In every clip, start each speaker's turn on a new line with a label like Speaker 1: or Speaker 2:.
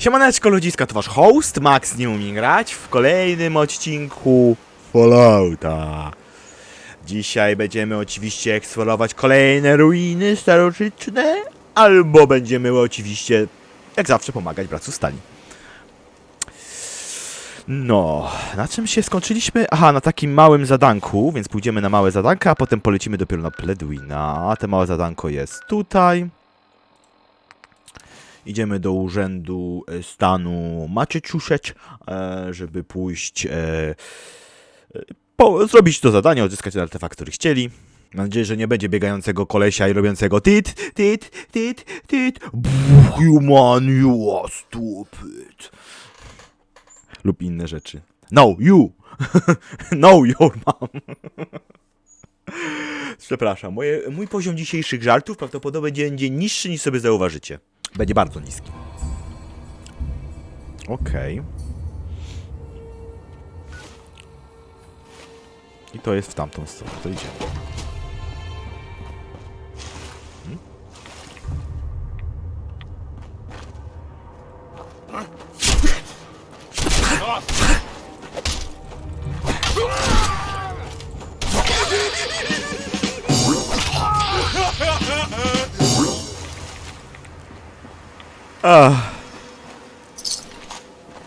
Speaker 1: Siemaneczko ludziska, to wasz host, Max nie umie grać w kolejnym odcinku Fallouta. Dzisiaj będziemy oczywiście eksplorować kolejne ruiny starożytne, albo będziemy oczywiście, jak zawsze, pomagać Bractwu Stali. No, na czym się skończyliśmy? Aha, na takim małym zadanku, więc pójdziemy na małe zadanka, a potem polecimy dopiero na Pleduina. Te małe zadanko jest tutaj. Idziemy do urzędu stanu Massachusetts, żeby pójść, zrobić to zadanie, odzyskać ten artefakt, który chcieli. Mam nadzieję, że nie będzie biegającego kolesia i robiącego tit. Human, you are stupid. Lub inne rzeczy. No, you! No, your mom. Przepraszam, mój poziom dzisiejszych żartów prawdopodobnie będzie niższy, niż sobie zauważycie. Będzie bardzo niski. Okej. I to jest w tamtą stronę, to idziemy.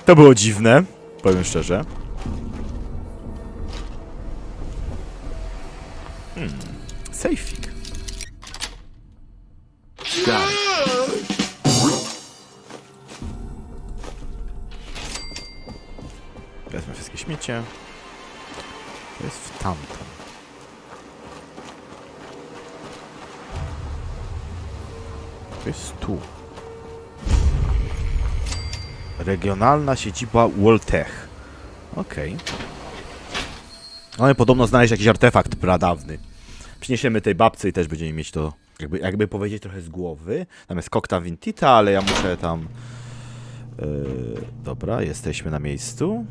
Speaker 1: To było dziwne, powiem szczerze. Sejfik. Wezmę wszystkie śmiecie. To jest w tamtą. To jest tu. Regionalna siedziba Woltech. Okej. Mamy podobno znaleźć jakiś artefakt pradawny. Przyniesiemy tej babce i też będziemy mieć to, jakby powiedzieć, trochę z głowy. Tam jest kokta Vintita, ale ja muszę tam... dobra, jesteśmy na miejscu.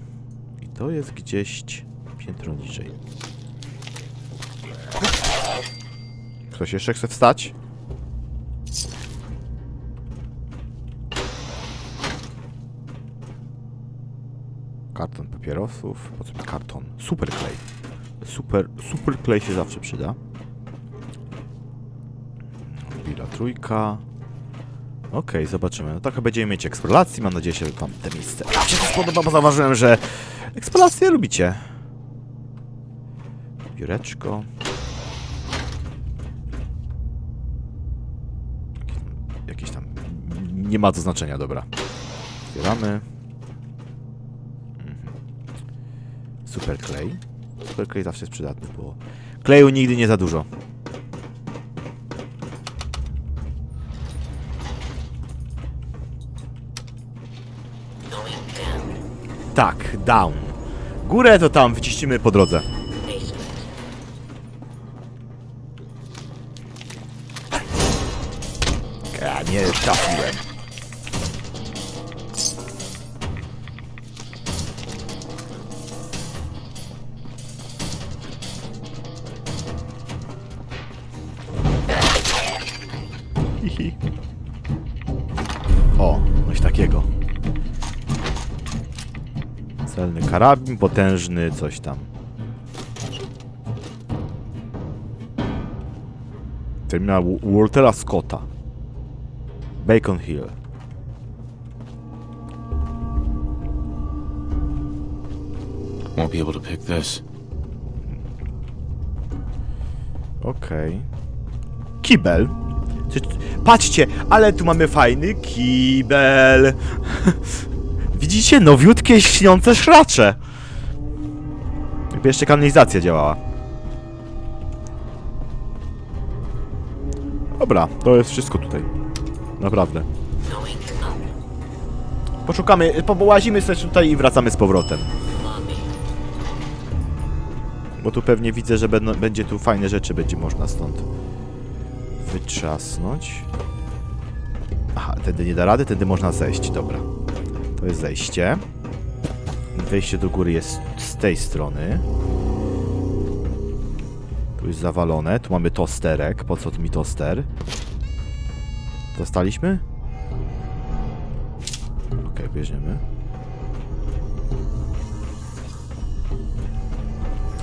Speaker 1: I to jest gdzieś piętro niżej. Ktoś jeszcze chce wstać? Karton papierosów. Po co mi karton? Super klej. Super klej się zawsze przyda. Billa trójka. Okej, zobaczymy. No trochę będziemy mieć eksploracji. Mam nadzieję, że wam te miejsce się to spodoba, bo zauważyłem, że eksplorację lubicie. Biureczko. Jakieś tam... Nie ma to znaczenia, dobra. Zbieramy. Super klej. Super klej zawsze jest przydatny, bo kleju nigdy nie za dużo. Tak, down. Górę to tam wyciścimy po drodze. Ja nie trafiłem. O, coś takiego. Celny karabin, potężny, coś tam. Terminal Waltera Scotta. Bacon Hill.
Speaker 2: Won't be able to pick this.
Speaker 1: Okej. Kibel. Patrzcie, ale tu mamy fajny kibel. Widzicie? Nowiutkie, śniące szracze. Jakby jeszcze kanalizacja działała. Dobra, to jest wszystko tutaj. Naprawdę. Poszukamy, połazimy sobie tutaj i wracamy z powrotem. Bo tu pewnie widzę, że będzie tu fajne rzeczy, będzie można stąd wytrzasnąć. Aha, tędy nie da rady, tędy można zejść, dobra. To jest zejście. Wejście do góry jest z tej strony. Tu jest zawalone, tu mamy tosterek. Po co tu mi toster? Dostaliśmy? Okej. bierzemy.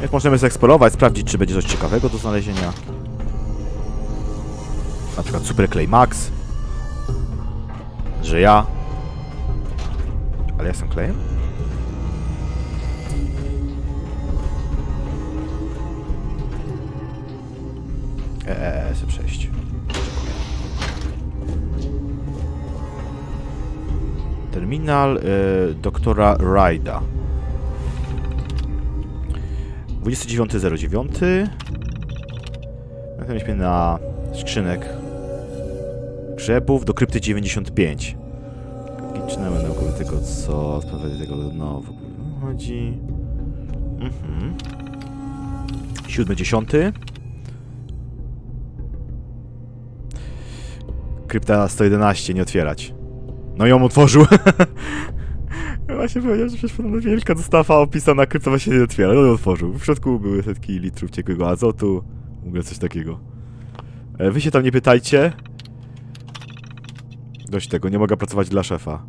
Speaker 1: Jak możemy zeksplorować, sprawdzić, czy będzie coś ciekawego do znalezienia. Na przykład Super Clay Max. Że ja. Ale ja jestem klejem? Chcę przejść. Terminal doktora Ryda. 29.09. Natknęliśmy na skrzynek grzebów do krypty 95. Logiczne naukowe tego, co sprawia tego Nowe chodzi. 7.10. Krypta 111, nie otwierać. No ją otworzył. Właśnie powiedział, że przecież podobno wielka dostawa opisana krypta właśnie nie otwiera. No ją otworzył. W środku były setki litrów ciekłego azotu. W ogóle coś takiego. Wy się tam nie pytajcie. Dość tego, nie mogę pracować dla szefa.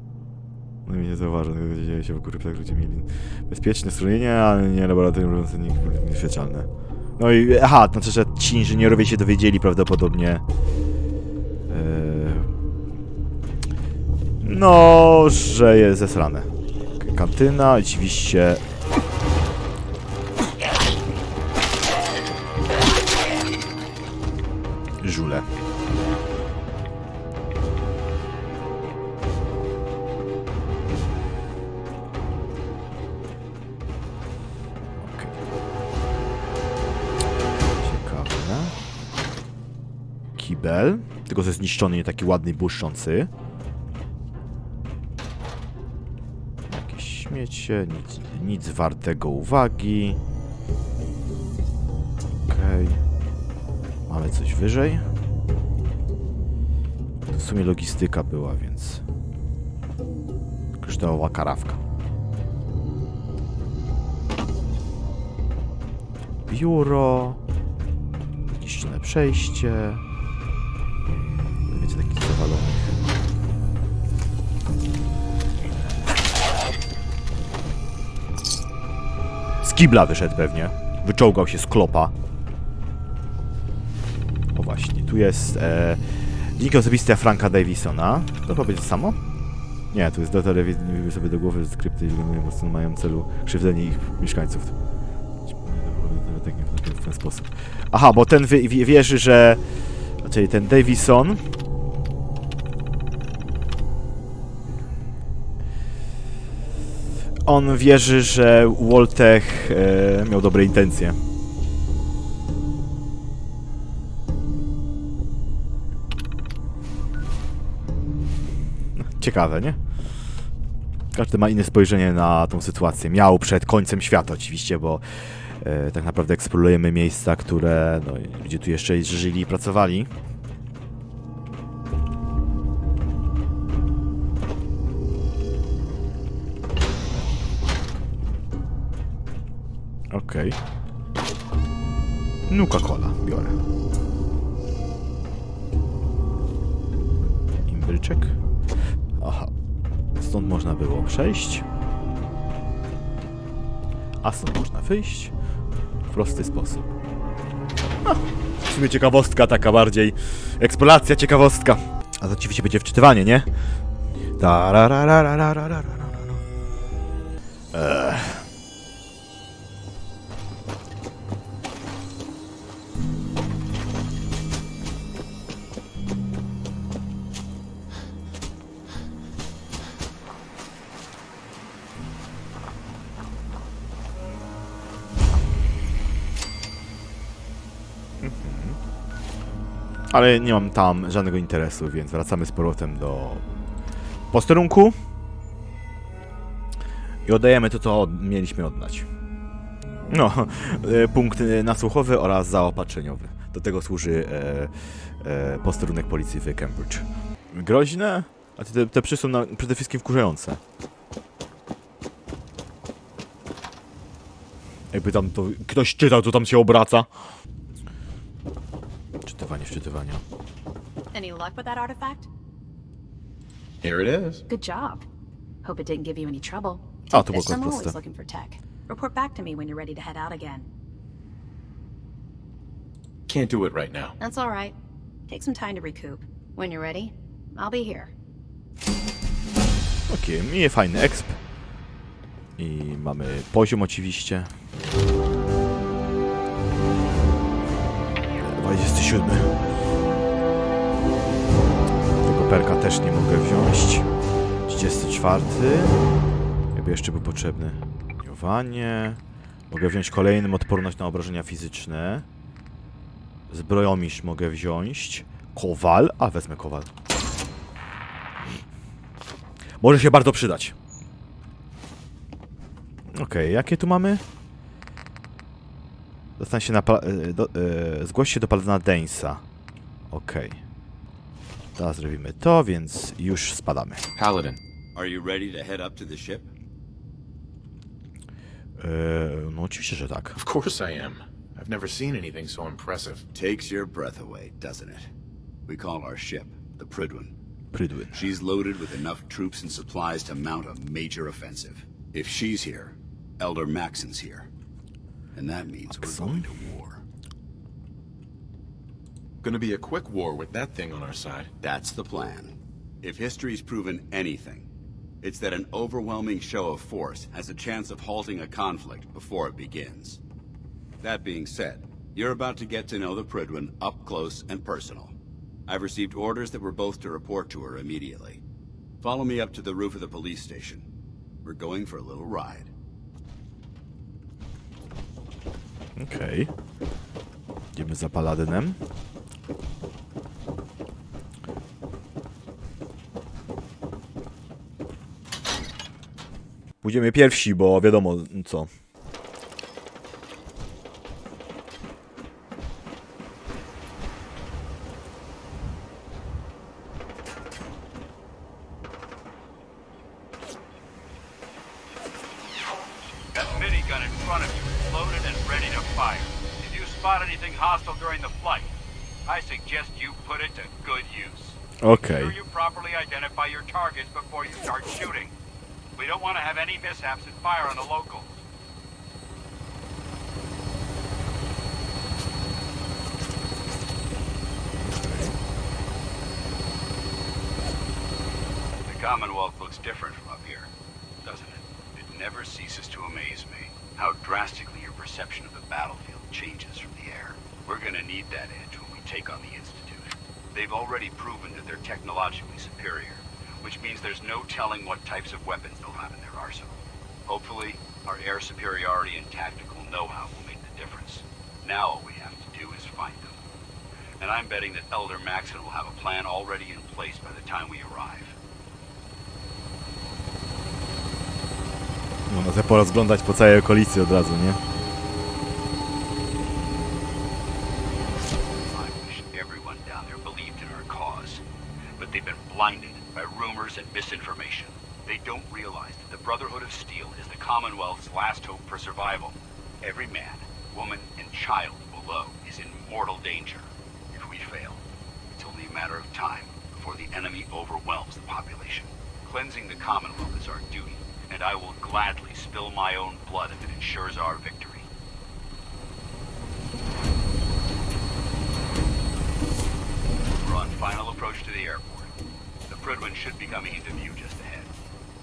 Speaker 1: No i nie zauważę, że dzieje się wokół kryptach, ludzie mieli bezpieczne stronienie, ale nie laboratorium nieświeczalne. No i aha, to znaczy, że ci inżynierowie się dowiedzieli prawdopodobnie. No, że jest zesrane. Kantyna, oczywiście. Żule. Okay. Ciekawe. Kibel. Tylko że zniszczony, nie taki ładny, błyszczący. Śmiecie, nic wartego uwagi. Okej. Mamy coś wyżej. To w sumie logistyka była, więc... kryształowa karawka. Biuro. Jakieś ścienne przejście. Wiecie, takich zawalonych. Z kibla wyszedł pewnie. Wyczołgał się z klopa. O właśnie, tu jest linki osobiste Franka Davisona. To chyba będzie to samo? Nie, tu jest data nie sobie do głowy, że skrypty mają celu krzywdzenie ich mieszkańców. W ten sposób. Aha, bo ten wierzy, że... Czyli ten Davison... On wierzy, że Woltech miał dobre intencje. Ciekawe, nie? Każdy ma inne spojrzenie na tą sytuację. Miał przed końcem świata oczywiście, bo tak naprawdę eksplorujemy miejsca, które... No, ludzie tu jeszcze żyli i pracowali. Okej. Nuka-Cola biorę. Imbryczek. Aha. Stąd można było przejść. A stąd można wyjść. W prosty sposób. No, w sumie ciekawostka taka bardziej. Eksploracja, ciekawostka. A to oczywiście będzie wczytywanie, nie? Ale nie mam tam żadnego interesu, więc wracamy z powrotem do posterunku i oddajemy to, co mieliśmy oddać. No, punkt nasłuchowy oraz zaopatrzeniowy. Do tego służy posterunek policji w Cambridge. Groźne, a te psy są przede wszystkim wkurzające. Jakby tam to ktoś czytał, to tam się obraca. Wczytywanie.
Speaker 3: Any luck with that artifact?
Speaker 2: Here it is.
Speaker 3: Good job. Hope it didn't give you any trouble.
Speaker 1: A,
Speaker 3: Take
Speaker 1: to było
Speaker 3: this, I'm always
Speaker 1: proste.
Speaker 3: looking for tech. Report back to me when you're ready to head out again.
Speaker 2: Can't do it right now.
Speaker 3: That's all right. Take some time to recoup. When you're ready, I'll be here.
Speaker 1: Okej, minie fajny exp. I mamy poziom oczywiście. 27. Tego perka też nie mogę wziąć. 34. Jakby jeszcze był potrzebny. Niowanie. Mogę wziąć kolejnym odporność na obrażenia fizyczne. Zbrojomistrz mogę wziąć. Kowal. A, wezmę kowal. Może się bardzo przydać. Okej, jakie tu mamy? Dostań się na... zgłoś się do Paladina Dainsa. Okej. Teraz zrobimy to, więc już spadamy.
Speaker 2: Paladin.
Speaker 4: Are you ready to head up to the ship?
Speaker 1: No oczywiście, że tak.
Speaker 5: Of course I am. I've never seen anything so impressive.
Speaker 4: Takes your breath away, doesn't it? We call our ship the Prydwen.
Speaker 1: Prydwen.
Speaker 4: She's loaded with enough troops and supplies to mount a major offensive. If she's here, Elder Maxon's here. And that means we're going to war.
Speaker 5: Gonna be a quick war with that thing on our side.
Speaker 4: That's the plan. If history's proven anything, it's that an overwhelming show of force has a chance of halting a conflict before it begins. That being said, you're about to get to know the Prydwen up close and personal. I've received orders that we're both to report to her immediately. Follow me up to the roof of the police station. We're going for a little ride.
Speaker 1: Okej. Idziemy za Paladynem. Pójdziemy pierwsi, bo wiadomo co.
Speaker 6: That minigun in front of you is loaded and ready to fire. If you spot anything hostile during the flight, I suggest you put it to good use.
Speaker 1: Okej.
Speaker 6: Make sure you properly identify your targets before you start shooting. We don't want to have any mishaps and fire on the locals. The Commonwealth looks different from up here, doesn't it? It never ceases to amaze me how drastically your perception of the battlefield changes from the air. We're gonna need that edge when we take on the Institute. They've already proven that they're technologically superior, which means there's no telling what types of weapons they'll have in their arsenal. Hopefully, our air superiority and tactical know-how will make the difference. Now all we have to do is find them. And I'm betting that Elder Maxon will have a plan already in place by the time we arrive.
Speaker 1: No chcę porozglądać po całej okolicy od razu, nie?
Speaker 6: I wish everyone down there believed in our cause, but they've been blinded by rumors and misinformation. They don't realize that the Brotherhood of Steel is the Commonwealth's last hope for survival. Every man, woman, and child below is in mortal danger. If we fail, it's only a matter of time before the enemy overwhelms the population. Cleansing the Commonwealth is our duty, and I will gladly spill my own blood if it ensures our victory. We're on final approach to the airport. The Prydwen should be coming into view just ahead.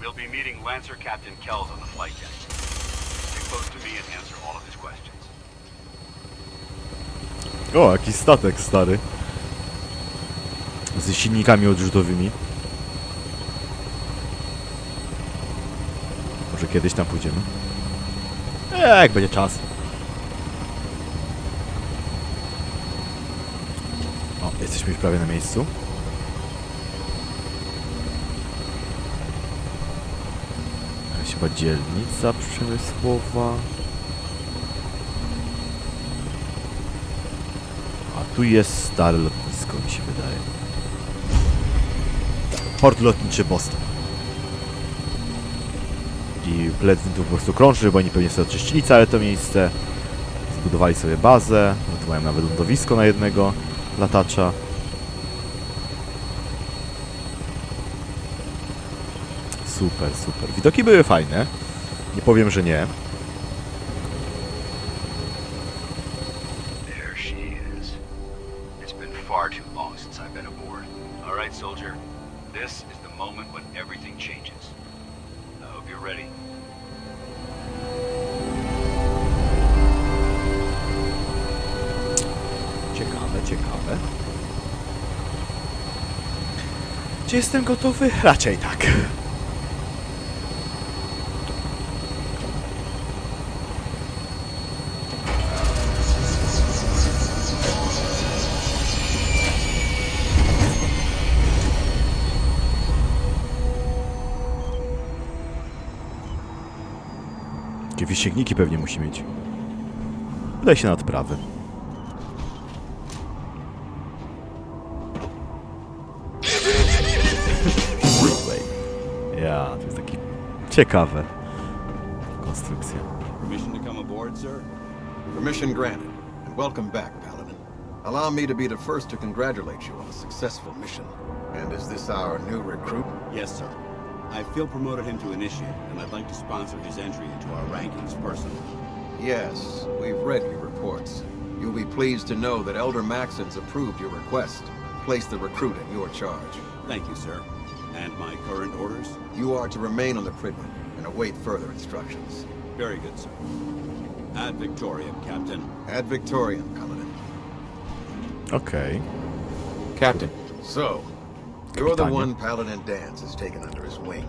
Speaker 6: We'll be meeting Lancer Captain Kells on the flight deck. Stay close to me and answer all of his questions.
Speaker 1: O, jakiś statek stary. Z silnikami odrzutowymi. Może kiedyś tam pójdziemy. Jak będzie czas. O, jesteśmy już prawie na miejscu. Jakaś chyba dzielnica przemysłowa. A tu jest stare lotnisko, mi się wydaje. Port lotniczy Boston. I Pleasant tu po prostu krąży, bo oni pewnie sobie oczyścili całe to miejsce. Zbudowali sobie bazę. No tu mają nawet lądowisko na jednego latacza. Super, super. Widoki były fajne. Nie powiem, że nie.
Speaker 6: There she is. It's been far too long since I've been aboard. All right, soldier. This is the moment when everything changes. I hope you're ready.
Speaker 1: Ciekawe, ciekawe. Czy jestem gotowy? Raczej tak. Jakieś siegniki pewnie musi mieć. Udaj się na odprawę. Ja, to jest taki ciekawe konstrukcja.
Speaker 4: Permission to come aboard, sir?
Speaker 7: Permission granted, and welcome back, Paladin. Allow me to be the first to congratulate you on a successful mission. And is this our new recruit?
Speaker 4: Yes, sir. I feel promoted him to initiate, and I'd like to sponsor his entry into our rankings personally.
Speaker 7: Yes, we've read your reports. You'll be pleased to know that Elder Maxon's approved your request and placed the recruit in your charge.
Speaker 4: Thank you, sir. And my current orders?
Speaker 7: You are to remain on the Pridman and await further instructions.
Speaker 4: Very good, sir. Ad Victoriam, Captain.
Speaker 7: Ad Victoriam, Paladin.
Speaker 1: Okej.
Speaker 5: Captain,
Speaker 7: So, you're the
Speaker 1: Kapitanie.
Speaker 7: one Paladin Dance has taken under his wing.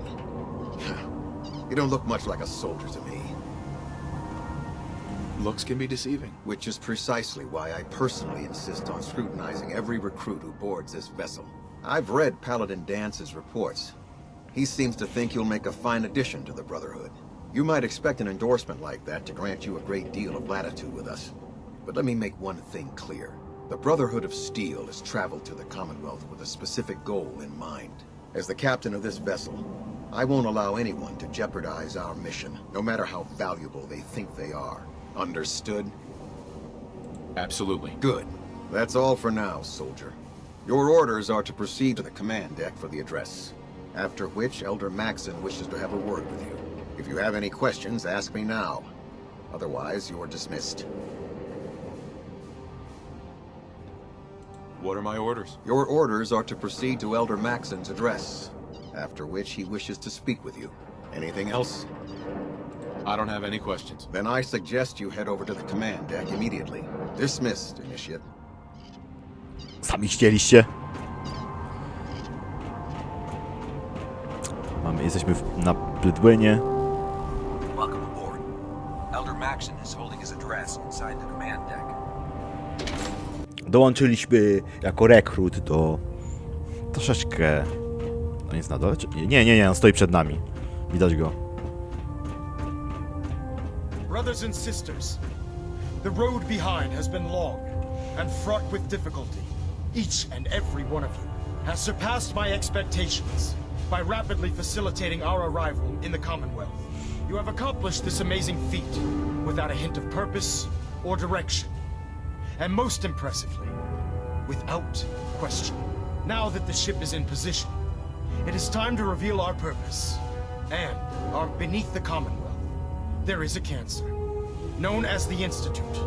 Speaker 7: You don't look much like a soldier to me.
Speaker 5: looks can be deceiving.
Speaker 7: Which is precisely why I personally insist on scrutinizing every recruit who boards this vessel. I've read Paladin Dance's reports. He seems to think you'll make a fine addition to the Brotherhood. You might expect an endorsement like that to grant you a great deal of latitude with us. But let me make one thing clear. The Brotherhood of Steel has traveled to the Commonwealth with a specific goal in mind. As the captain of this vessel, I won't allow anyone to jeopardize our mission, no matter how valuable they think they are. Understood?
Speaker 5: Absolutely.
Speaker 7: Good. That's all for now, soldier. Your orders are to proceed to the command deck for the address, after which Elder Maxon wishes to have a word with you. If you have any questions, ask me now. Otherwise, you're dismissed.
Speaker 5: What are my orders?
Speaker 7: Your orders are to proceed to Elder Maxon's address, after which he wishes to speak with you. Anything else?
Speaker 5: I don't have any questions.
Speaker 7: Then I suggest you head over to the command deck immediately. Dismissed, Initiate.
Speaker 1: Sami chcieliście. Jesteśmy na Pridwenie.
Speaker 8: Welcome aboard. Elder Maxon is holding his address inside the command deck.
Speaker 1: Dołączyliśmy jako rekrut do... Troszeczkę... On jest na dole? Nie, on stoi przed nami. Widać go.
Speaker 9: Brothers and sisters, the road behind has been long and fraught with difficulty. Each and every one of you has surpassed my expectations by rapidly facilitating our arrival in the Commonwealth. You have accomplished this amazing feat without a hint of purpose or direction. And most impressively, without question. Now that the ship is in position, it is time to reveal our purpose. And beneath the Commonwealth, there is a cancer, known as the Institute.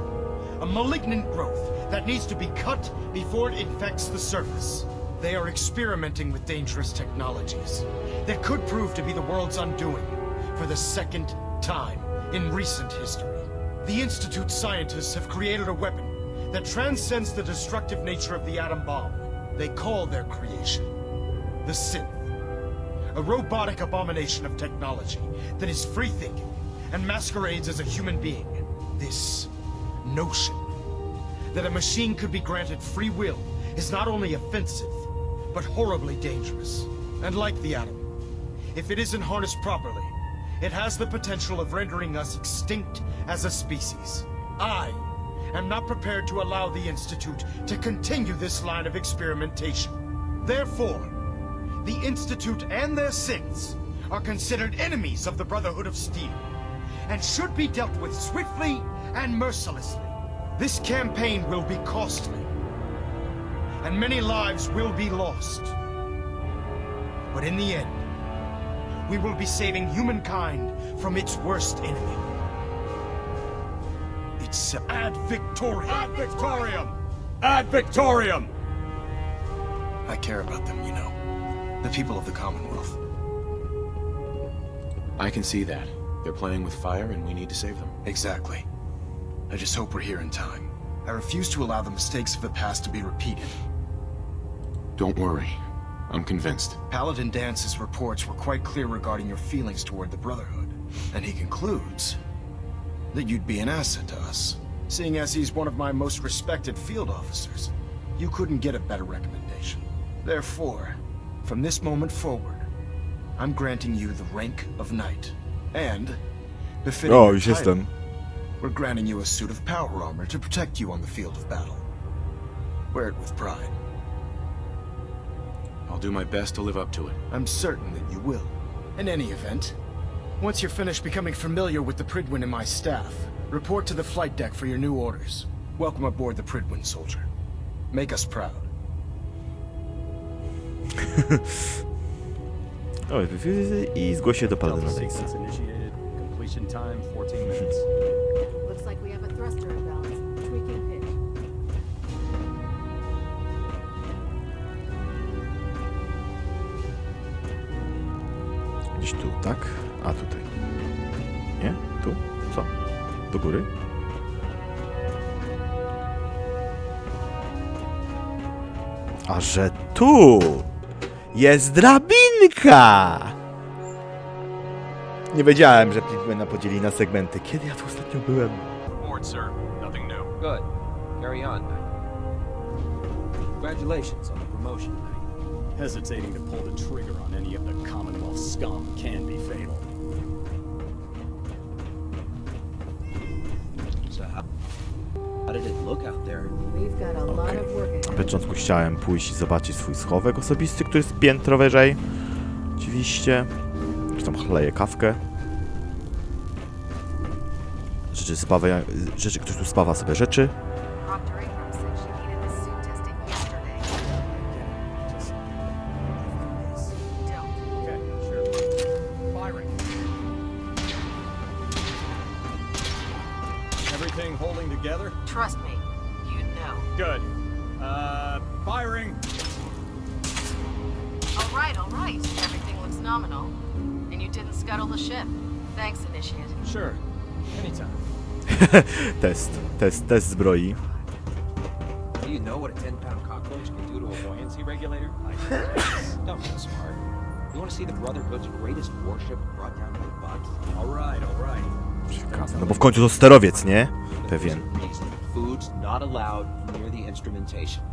Speaker 9: A malignant growth that needs to be cut before it infects the surface. They are experimenting with dangerous technologies that could prove to be the world's undoing for the second time in recent history. The Institute scientists have created a weapon that transcends the destructive nature of the atom bomb. They call their creation the Synth. A robotic abomination of technology that is free-thinking and masquerades as a human being. This notion that a machine could be granted free will is not only offensive, but horribly dangerous. And like the atom, if it isn't harnessed properly, it has the potential of rendering us extinct as a species. I am not prepared to allow the Institute to continue this line of experimentation. Therefore, the Institute and their synths are considered enemies of the Brotherhood of Steel, and should be dealt with swiftly and mercilessly. This campaign will be costly, and many lives will be lost. But in the end, we will be saving humankind from its worst enemy. It's ad Victoriam. Ad Victoriam. Ad Victoriam. I care about them, you know. The people of the Commonwealth.
Speaker 5: I can see that. They're playing with fire and we need to save them.
Speaker 9: Exactly. I just hope we're here in time. I refuse to allow the mistakes of the past to be repeated.
Speaker 5: Don't worry. I'm convinced.
Speaker 9: Paladin Dance's reports were quite clear regarding your feelings toward the Brotherhood. And he concludes that you'd be an asset to us. Seeing as he's one of my most respected field officers, you couldn't get a better recommendation. Therefore, from this moment forward, I'm granting you the rank of Knight. And, befitting your
Speaker 1: już
Speaker 9: title,
Speaker 1: jestem.
Speaker 9: we're granting you a suit of power armor to protect you on the field of battle. Wear it with pride.
Speaker 5: I'll do my best to live up to it.
Speaker 9: I'm certain that you will. In any event, once you're finished becoming familiar with the Pridwin and my staff, report to the flight deck for your new orders. Welcome aboard the Pridwin, soldier. Make us proud.
Speaker 1: O, i zgłoś się do Paladyna Dance'a.
Speaker 10: Initiated. Completion time 14 minutes.
Speaker 3: Looks like we have a thruster imbalance. Tweaking pitch.
Speaker 1: Gdzieś tu, tak? A, tutaj. Nie? Tu? Co? Do góry? A że tu jest drabinka! Nie wiedziałem, że Pridwina podzieli na segmenty. Kiedy ja tu ostatnio byłem?
Speaker 10: Board, sir. Nothing new.
Speaker 8: Good. Carry on, Knight. Congratulations on the promotion, Knight.
Speaker 10: Hesitating to pull the trigger on any of the Commonwealth scum can be fatal.
Speaker 8: So how did it look out there?
Speaker 3: We've got a lot of work
Speaker 1: Na
Speaker 3: ahead.
Speaker 1: początku chciałem pójść i zobaczyć swój schowek osobisty, który jest piętro wyżej. Oczywiście. Zresztą chleję kawkę. Ktoś tu spawa sobie rzeczy.
Speaker 3: Proctor Abrams said she needed this suit testing yesterday. Don't.
Speaker 10: Okay, sure. Firing. Everything holding together?
Speaker 3: Trust me, you'd know.
Speaker 10: Good. Firing.
Speaker 3: All right. Everything looks nominal. And you didn't scuttle the ship. Thanks, Initiate.
Speaker 10: Sure. Anytime.
Speaker 1: Test zbroi.
Speaker 8: Do you know what a 10-pound cockroach can do to a buoyancy regulator? Don't be smart. You want to see the Brotherhood's greatest warship brought down by bugs?
Speaker 10: All right.
Speaker 1: Ciekawe. No bo w końcu to sterowiec, nie? Pewien.
Speaker 8: Food's not allowed near the instrumentation.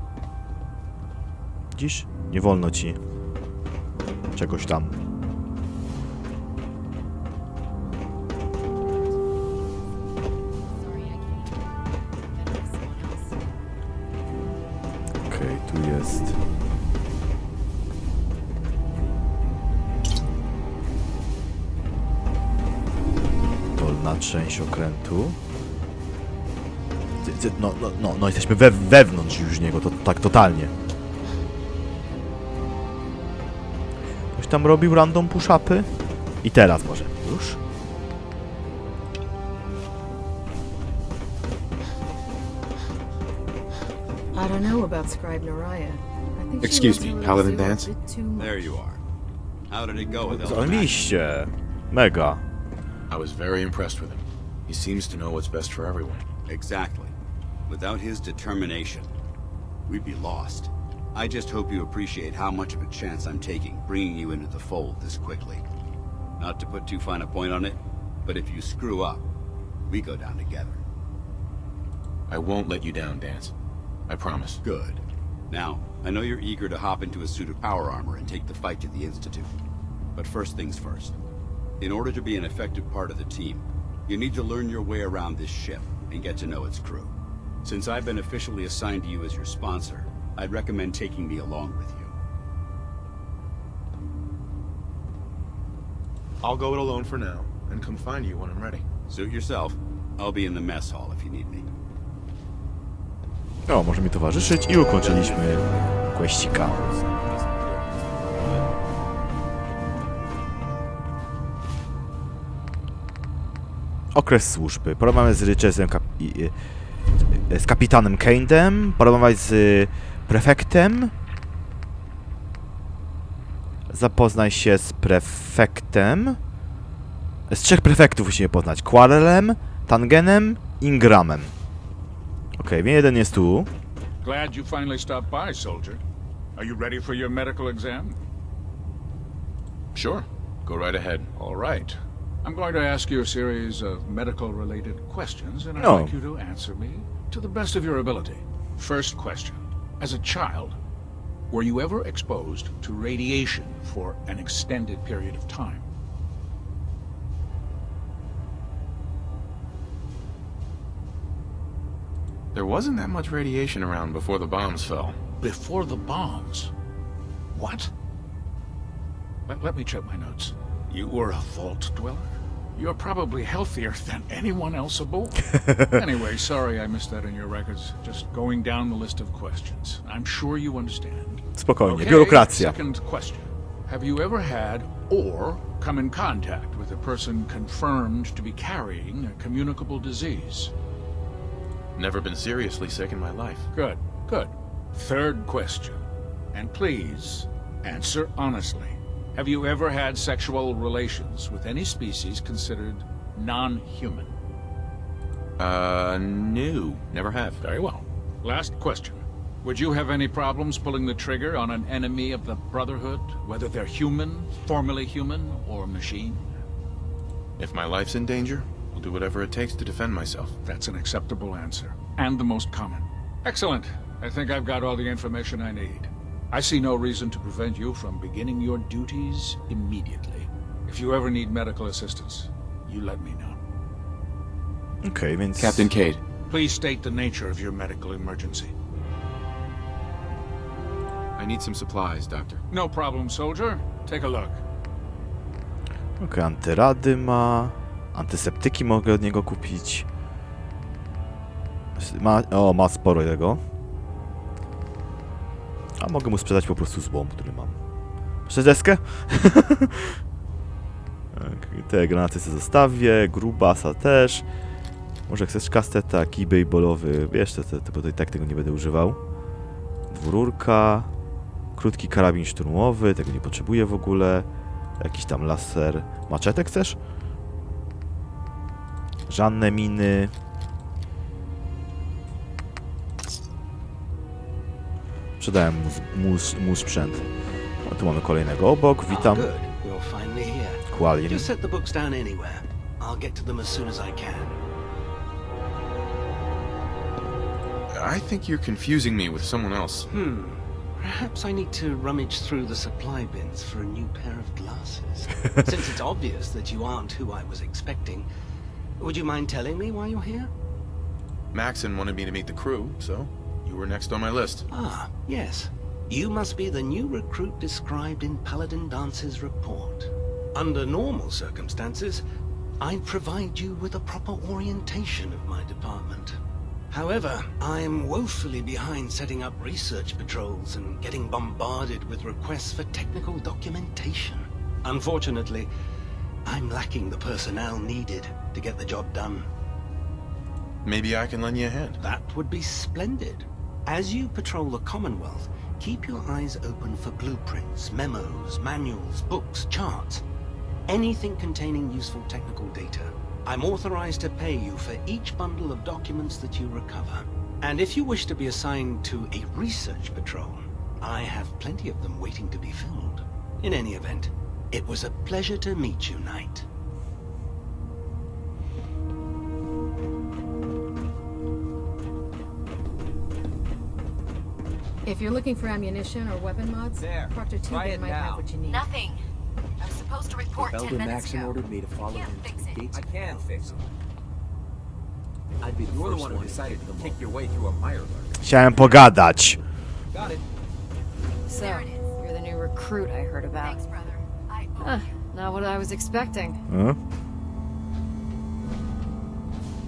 Speaker 1: Dziś nie wolno ci czegoś tam. Okej, tu jest. Dolna część okrętu. No, jesteśmy wewnątrz już niego, to tak totalnie. Ktoś tam robił random push-upy? I teraz może. Już?
Speaker 3: I don't know about Scribe Naraya. I think
Speaker 5: Excuse me, Paladin Dance?
Speaker 4: There you are. How did it go with Elder
Speaker 1: Zarobiście. Mega.
Speaker 5: I was very impressed with him. He seems to know what's best for everyone.
Speaker 4: Exactly. Without his determination, we'd be lost. I just hope you appreciate how much of a chance I'm taking bringing you into the fold this quickly. Not to put too fine a point on it, but if you screw up, we go down together.
Speaker 5: I won't let you down, Dance. I promise.
Speaker 4: Good. Now, I know you're eager to hop into a suit of power armor and take the fight to the Institute. But first things first. In order to be an effective part of the team, you need to learn your way around this ship and get to know its crew. Since I've been officially assigned to you as your sponsor, I'd recommend taking me along with you.
Speaker 5: I'll go it alone for now, and come find you when I'm ready.
Speaker 4: Suit yourself. I'll be in the mess hall if you need me.
Speaker 1: O, może mi towarzyszyć i ukończyliśmy questika. Okres służby. Porozmawiać z Richardem, z kapitanem Cade'em. Porozmawiać z prefektem. Zapoznaj się z prefektem. Z 3 prefektów musimy poznać. Quarrelem, Tangenem, Ingramem. Okej, jeden jest tu.
Speaker 11: Glad you finally stopped by, soldier. Are you ready for your medical exam?
Speaker 5: Sure. Go right ahead.
Speaker 11: All right. I'm going to ask you a series of medical-related questions, and I'd
Speaker 1: Oh.
Speaker 11: like you to answer me to the best of your ability. First question. As a child, were you ever exposed to radiation for an extended period of time?
Speaker 5: There wasn't that much radiation around before the bombs fell.
Speaker 11: Before the bombs? What? Let me check my notes. You were a vault dweller? You're probably healthier than anyone else aboard. Anyway, sorry I missed that in your records. Just going down the list of questions. I'm sure you understand.
Speaker 1: Spokojnie, biurokracja.
Speaker 11: Second question. Have you ever had or come in contact with a person confirmed to be carrying a communicable disease?
Speaker 5: Never been seriously sick in my life.
Speaker 11: Good, good. Third question. And please, answer honestly. Have you ever had sexual relations with any species considered non-human?
Speaker 5: No. Never have.
Speaker 11: Very well. Last question. Would you have any problems pulling the trigger on an enemy of the Brotherhood, whether they're human, formerly human, or machine?
Speaker 5: If my life's in danger, I'll do whatever it takes to defend myself.
Speaker 11: That's an acceptable answer, and the most common. Excellent. I think I've got all the information I need. I see no reason to prevent you from beginning your duties immediately. If you ever need medical assistance, you let me know.
Speaker 1: Okej, więc...
Speaker 5: Captain Cade.
Speaker 11: Please state the nature of your medical emergency.
Speaker 5: I need some supplies, Doctor.
Speaker 11: No problem, soldier. Take a look.
Speaker 1: Okej, antyrady ma... Antyseptyki mogę od niego kupić. Ma sporo tego. A mogę mu sprzedać po prostu złom, który mam. Chcesz deskę? Te granaty sobie zostawię, grubasa też. Może chcesz kasteta, kij baseballowy. Wiesz, bo to i tak tego nie będę używał. Dwururka. Krótki karabin szturmowy, tego nie potrzebuję w ogóle. Jakiś tam laser. Maczetę chcesz? Żadne miny. Sprzedałem mu sprzęt. O, tu mamy kolejnego obok. Witam. Qualien.
Speaker 12: Just set the books down anywhere. I'll get to them as soon as I can.
Speaker 5: I think you're confusing me with someone else.
Speaker 12: Perhaps I need to rummage through the supply bins for a new pair of glasses. Since it's obvious that you aren't who I was expecting, would you mind telling me why you're here?
Speaker 5: Maxon wanted me to meet the crew, so you were next on my list.
Speaker 12: Ah, yes. You must be the new recruit described in Paladin Dance's report. Under normal circumstances, I'd provide you with a proper orientation of my department. However, I'm woefully behind setting up research patrols and getting bombarded with requests for technical documentation. Unfortunately, I'm lacking the personnel needed to get the job done.
Speaker 5: Maybe I can lend you a hand.
Speaker 12: That would be splendid. As you patrol the Commonwealth, keep your eyes open for blueprints, memos, manuals, books, charts. Anything containing useful technical data. I'm authorized to pay you for each bundle of documents that you recover. And if you wish to be assigned to a research patrol, I have plenty of them waiting to be filled. In any event, it was a pleasure to meet you, Knight.
Speaker 3: If you're looking for ammunition or weapon mods, Proctor Tegan might have what you need.
Speaker 13: Nothing. I was supposed to report 10 minutes
Speaker 8: Maxon
Speaker 13: ago.
Speaker 8: ordered me to follow him
Speaker 13: Can't
Speaker 8: to
Speaker 13: fix
Speaker 8: the
Speaker 13: it.
Speaker 8: gates.
Speaker 12: I can fix it.
Speaker 8: I'd be the
Speaker 12: You're the
Speaker 8: first
Speaker 12: one who decided
Speaker 8: to
Speaker 12: to kick your way through a mirelurk.
Speaker 1: Chciałem pogadać.
Speaker 12: Got it.
Speaker 13: So,
Speaker 3: There it is.
Speaker 13: you're the new recruit I heard about.
Speaker 3: Thanks, brother. I owe
Speaker 13: Huh,
Speaker 3: you.
Speaker 13: not what I was expecting.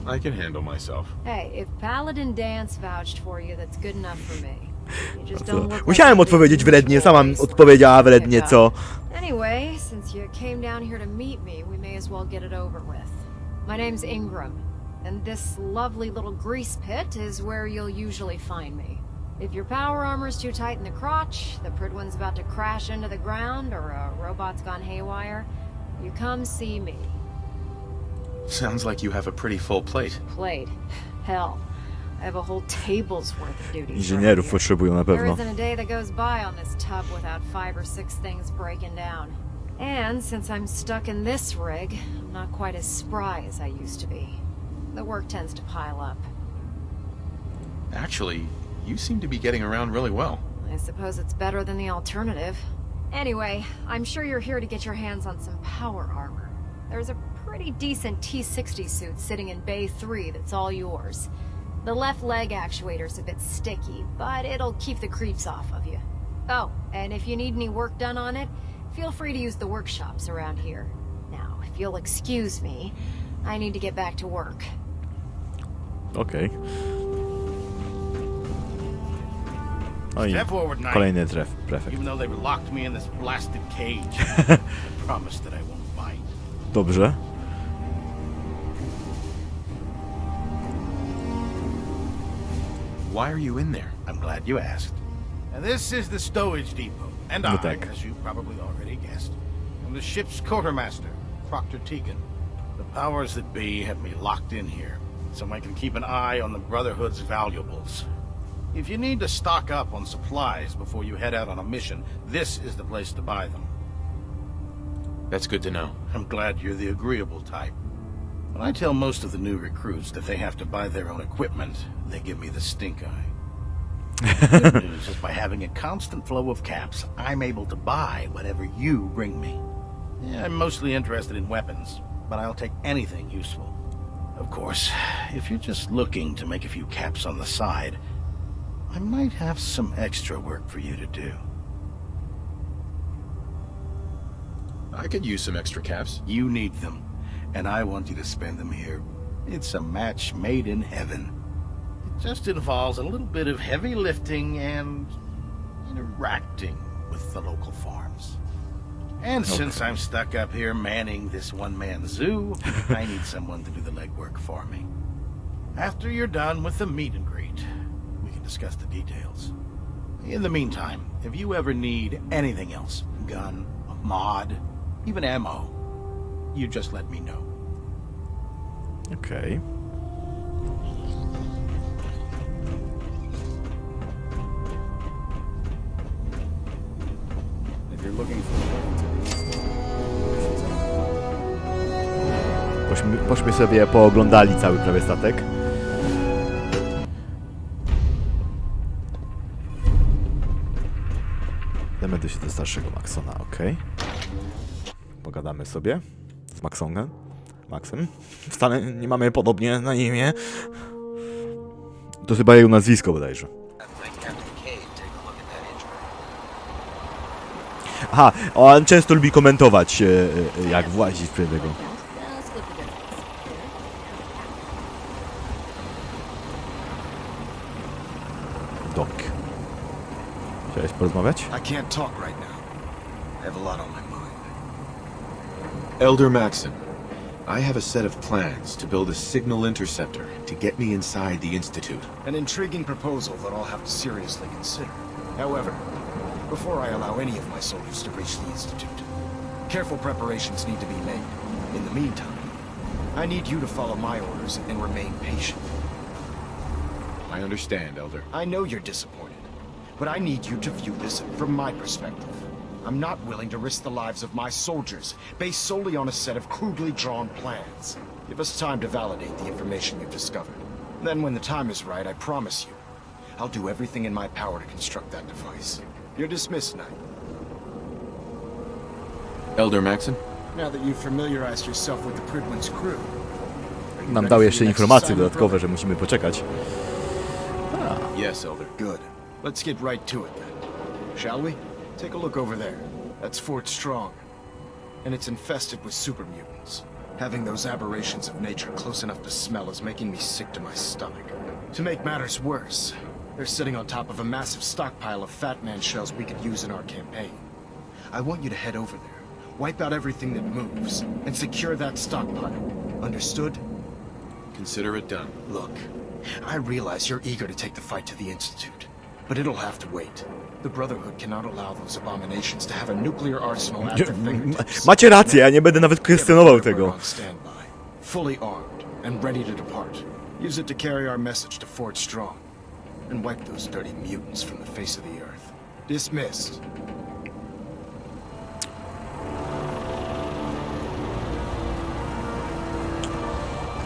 Speaker 5: I can handle myself.
Speaker 13: Hey, if Paladin Dance vouched for you, that's good enough for me. You just don't look like
Speaker 1: Musiałem
Speaker 13: the
Speaker 1: odpowiedzieć wrednie,
Speaker 13: usual
Speaker 1: sama
Speaker 13: waste
Speaker 1: odpowiedziała
Speaker 13: man.
Speaker 1: wrednie, co?
Speaker 13: Anyway, since you came down here to meet me, we may as well get it over with. My name's Ingram, and this lovely little grease pit is where you'll usually find me. If your power armor's too tight in the crotch, the Pridwin's about to crash into the ground, or a robot's gone haywire, you come see me.
Speaker 5: Sounds like you have a pretty full plate.
Speaker 13: Plate? Hell, I have a whole table's worth of duties.
Speaker 1: Inżynierów potrzebują na
Speaker 13: There
Speaker 1: pewno.
Speaker 13: isn't a day that goes by on this tub without 5 or 6 things breaking down. And since I'm stuck in this rig, I'm not quite as spry as I used to be. The work tends to pile up.
Speaker 5: Actually, you seem to be getting around really well.
Speaker 13: I suppose it's better than the alternative. Anyway, I'm sure you're here to get your hands on some power armor. There's a pretty decent T-60 suit sitting in Bay 3 that's all yours. The left leg actuator's a bit sticky, but it'll keep the creeps off of you. Oh, and if you need any work done on it, feel free to use the workshops around here. Now, if you'll excuse me, I need to get back to work.
Speaker 1: Okej. Oj,
Speaker 11: Step forward, Knight.
Speaker 1: kolejny prefekt.
Speaker 11: Even though they've locked me in this blasted cage, I promise that I won't bite.
Speaker 1: Dobrze.
Speaker 5: Why are you in there?
Speaker 11: I'm glad you asked. And this is the stowage depot, and
Speaker 1: No
Speaker 11: I,
Speaker 1: tak.
Speaker 11: as you probably already guessed, am the ship's quartermaster, Proctor Tegan. The powers that be have me locked in here, so I can keep an eye on the Brotherhood's valuables. If you need to stock up on supplies before you head out on a mission, this is the place to buy them.
Speaker 5: That's good to know.
Speaker 11: I'm glad you're the agreeable type. When I tell most of the new recruits that they have to buy their own equipment, they give me the stink eye. The good news is by having a constant flow of caps, I'm able to buy whatever you bring me. Yeah, I'm mostly interested in weapons, but I'll take anything useful. Of course, if you're just looking to make a few caps on the side, I might have some extra work for you to do.
Speaker 5: I could use some extra caps.
Speaker 11: You need them, and I want you to spend them here. It's a match made in heaven. It just involves a little bit of heavy lifting and interacting with the local farms. And since I'm stuck up here manning this one-man zoo, I need someone to do the legwork for me. After you're done with the meet and greet, we can discuss the details. In the meantime, if you ever need anything else, gun, a mod, even ammo, you just let me know.
Speaker 1: Okej.
Speaker 10: If you're looking for
Speaker 1: Pośmy sobie pooglądali cały prawie statek. Zameduj się do starszego Maxona, okej. Pogadamy sobie z Maxem. Wcale nie mamy podobnie na imię. To chyba jego nazwisko bodajże. Aha, on często lubi komentować, jak włazić przy tego. Dok. Chciałeś porozmawiać?
Speaker 9: I can't talk right now. I have a lot on my mind.
Speaker 2: Elder Maxon, I have a set of plans to build a signal interceptor to get me inside the Institute.
Speaker 9: An intriguing proposal that I'll have to seriously consider. However, before I allow any of my soldiers to reach the Institute, careful preparations need to be made. In the meantime, I need you to follow my orders and remain patient.
Speaker 2: I understand, Elder.
Speaker 9: I know you're disappointed, but I need you to view this from my perspective. I'm not willing to risk the lives of my soldiers based solely on a set of crudely drawn plans. Give us time to validate the information you've discovered. Then when the time is right, I promise you, I'll do everything in my power to construct that device. You're dismissed, Knight.
Speaker 2: Elder Maxon?
Speaker 9: Now that you've familiarized yourself with the Pridwin's crew.
Speaker 1: Nam dał jeszcze informacje dodatkowe, że musimy poczekać.
Speaker 2: Yes, Elder.
Speaker 9: Good. Let's get right to it then. Shall we? Take a look over there. That's Fort Strong. And it's infested with super mutants. Having those aberrations of nature close enough to smell is making me sick to my stomach. To make matters worse, they're sitting on top of a massive stockpile of Fat Man shells we could use in our campaign. I want you to head over there, wipe out everything that moves, and secure that stockpile. Understood?
Speaker 2: Consider it done.
Speaker 9: Look, I realize you're eager to take the fight to the Institute, but it'll have to wait. The Brotherhood cannot allow those abominations to have a nuclear arsenal at their fingertips.
Speaker 1: Macie rację, ja nie będę nawet kwestionował tego.
Speaker 9: On standby, fully armed and ready to depart. Use it to carry our message to Fort Strong and wipe those dirty mutants from the face of the earth. Dismissed.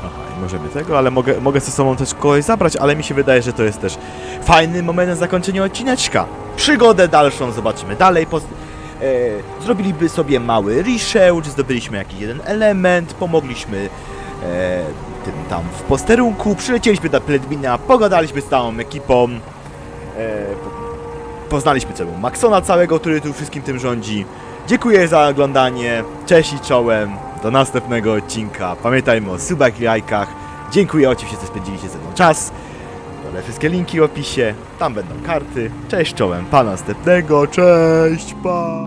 Speaker 1: Aha, nie możemy tego, ale mogę ze sobą też kogoś zabrać, ale mi się wydaje, że to jest też fajny moment na zakończenie odcineczka. Przygodę dalszą zobaczymy dalej. Zrobiliby sobie mały research, zdobyliśmy jakiś jeden element, pomogliśmy tym tam w posterunku, przylecieliśmy do Pledmina, pogadaliśmy z całą ekipą, poznaliśmy całego Maxona całego, który tu wszystkim tym rządzi. Dziękuję za oglądanie, cześć i czołem, do następnego odcinka. Pamiętajmy o subach i lajkach. Dziękuję oczywiście, że spędziliście ze mną czas. Dole wszystkie linki w opisie, tam będą karty. Cześć czołem, pa następnego, cześć, pa!